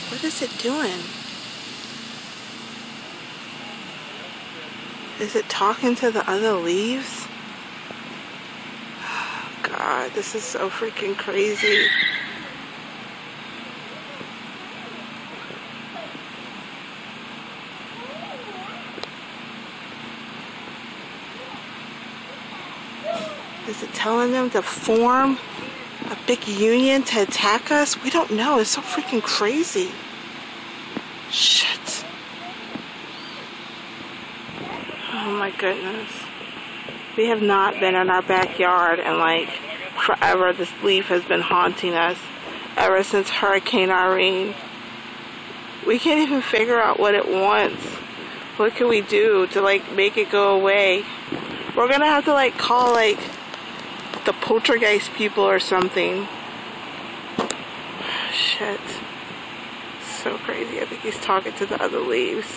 What is it doing? Is it talking to the other leaves? Oh, God, this is so freaking crazy. Is it telling them to form a big union to attack us? We don't know. It's so freaking crazy. Shit. Oh my goodness. We have not been in our backyard in like forever. This leaf has been haunting us ever since Hurricane Irene. We can't even figure out what it wants. What can we do to like make it go away? We're gonna have to like call like the poltergeist people or something. Shit. So crazy. I think he's talking to the other leaves.